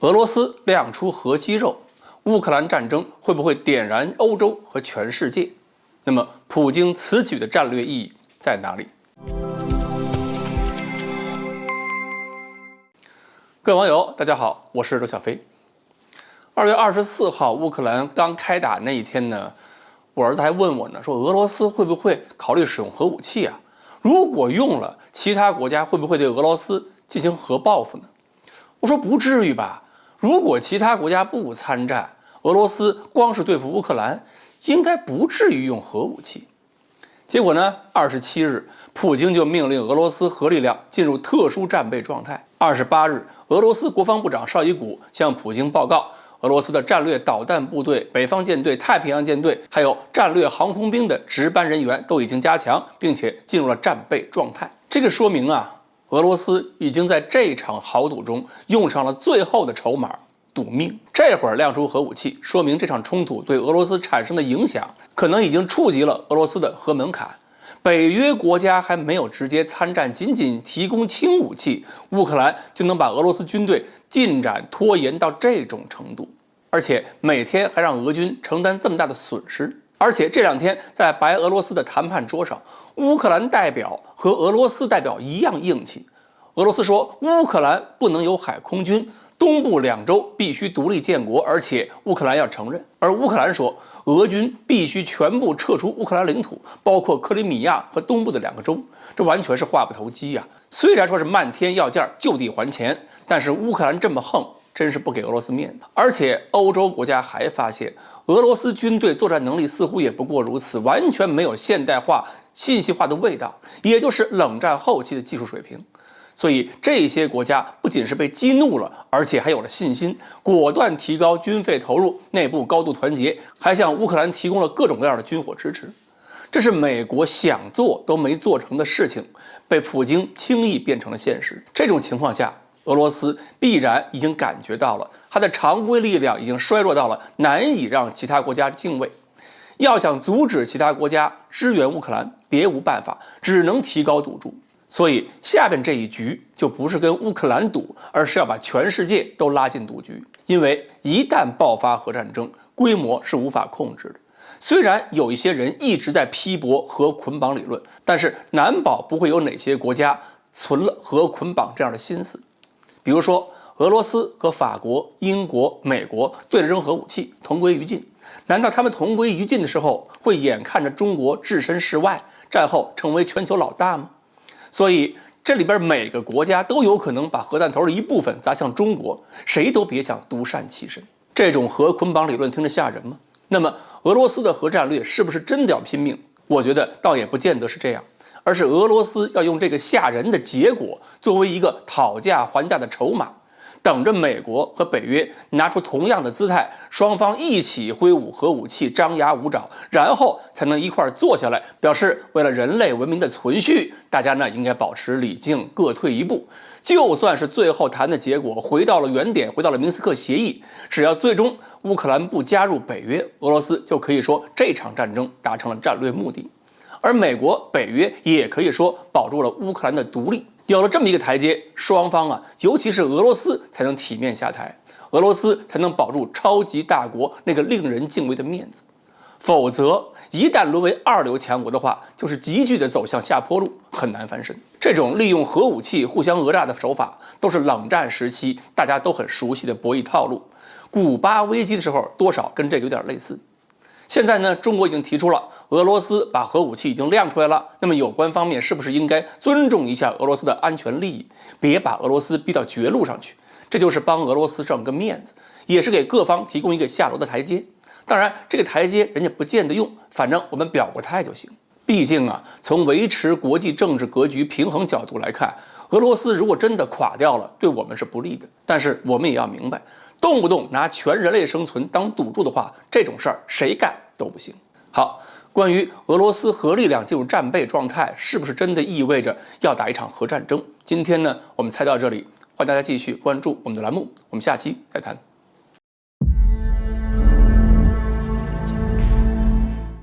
俄罗斯亮出核肌肉，乌克兰战争会不会点燃欧洲和全世界？那么，普京此举的战略意义在哪里？各位网友，大家好，我是刘小飞。2月24号，乌克兰刚开打那一天呢，我儿子还问我呢，说俄罗斯会不会考虑使用核武器啊？如果用了，其他国家会不会对俄罗斯进行核报复呢？我说不至于吧。如果其他国家不参战，俄罗斯光是对付乌克兰，应该不至于用核武器。结果呢，27日，普京就命令俄罗斯核力量进入特殊战备状态。28日，俄罗斯国防部长绍伊古向普京报告，俄罗斯的战略导弹部队、北方舰队、太平洋舰队，还有战略航空兵的值班人员都已经加强，并且进入了战备状态。这个说明啊，俄罗斯已经在这场豪赌中用上了最后的筹码，赌命。这会儿亮出核武器，说明这场冲突对俄罗斯产生的影响可能已经触及了俄罗斯的核门槛。北约国家还没有直接参战，仅仅提供轻武器，乌克兰就能把俄罗斯军队进展拖延到这种程度，而且每天还让俄军承担这么大的损失。而且这2天在白俄罗斯的谈判桌上，乌克兰代表和俄罗斯代表一样硬气。俄罗斯说乌克兰不能有海空军，东部2州必须独立建国，而且乌克兰要承认。而乌克兰说俄军必须全部撤出乌克兰领土，包括克里米亚和东部的2个州。这完全是话不投机呀！虽然说是漫天要价就地还钱，但是乌克兰这么横，真是不给俄罗斯面子。而且欧洲国家还发现，俄罗斯军队作战能力似乎也不过如此，完全没有现代化、信息化的味道，也就是冷战后期的技术水平。所以这些国家不仅是被激怒了，而且还有了信心，果断提高军费投入，内部高度团结，还向乌克兰提供了各种各样的军火支持。这是美国想做都没做成的事情，被普京轻易变成了现实。这种情况下，俄罗斯必然已经感觉到了，它的常规力量已经衰弱到了难以让其他国家敬畏。要想阻止其他国家支援乌克兰，别无办法，只能提高赌注。所以下边这一局就不是跟乌克兰赌，而是要把全世界都拉进赌局。因为一旦爆发核战争，规模是无法控制的。虽然有一些人一直在批驳核捆绑理论，但是难保不会有哪些国家存了核捆绑这样的心思。比如说俄罗斯和法国、英国、美国对着扔核武器，同归于尽。难道他们同归于尽的时候，会眼看着中国置身事外，战后成为全球老大吗？所以这里边每个国家都有可能把核弹头的一部分砸向中国，谁都别想独善其身。这种核捆绑理论听着吓人吗？那么俄罗斯的核战略是不是真的要拼命？我觉得倒也不见得是这样，而是俄罗斯要用这个吓人的结果作为一个讨价还价的筹码，等着美国和北约拿出同样的姿态，双方一起挥舞核武器，张牙舞爪，然后才能一块坐下来，表示为了人类文明的存续，大家呢应该保持理性，各退一步。就算是最后谈的结果回到了原点，回到了明斯克协议，只要最终乌克兰不加入北约，俄罗斯就可以说这场战争达成了战略目的，而美国、北约也可以说保住了乌克兰的独立。有了这么一个台阶，双方啊，尤其是俄罗斯才能体面下台，俄罗斯才能保住超级大国那个令人敬畏的面子。否则，一旦沦为2流强国的话，就是急剧的走向下坡路，很难翻身。这种利用核武器互相讹诈的手法，都是冷战时期大家都很熟悉的博弈套路。古巴危机的时候，多少跟这个有点类似。现在呢，中国已经提出了俄罗斯把核武器已经亮出来了，那么有关方面是不是应该尊重一下俄罗斯的安全利益，别把俄罗斯逼到绝路上去？这就是帮俄罗斯挣个面子，也是给各方提供一个下楼的台阶。当然，这个台阶人家不见得用，反正我们表过态就行。毕竟啊，从维持国际政治格局平衡角度来看，俄罗斯如果真的垮掉了，对我们是不利的。但是我们也要明白，动不动拿全人类生存当赌注的话，这种事儿谁干都不行。好，关于俄罗斯核力量进入战备状态，是不是真的意味着要打一场核战争？今天呢，我们猜到这里，欢迎大家继续关注我们的栏目，我们下期再谈。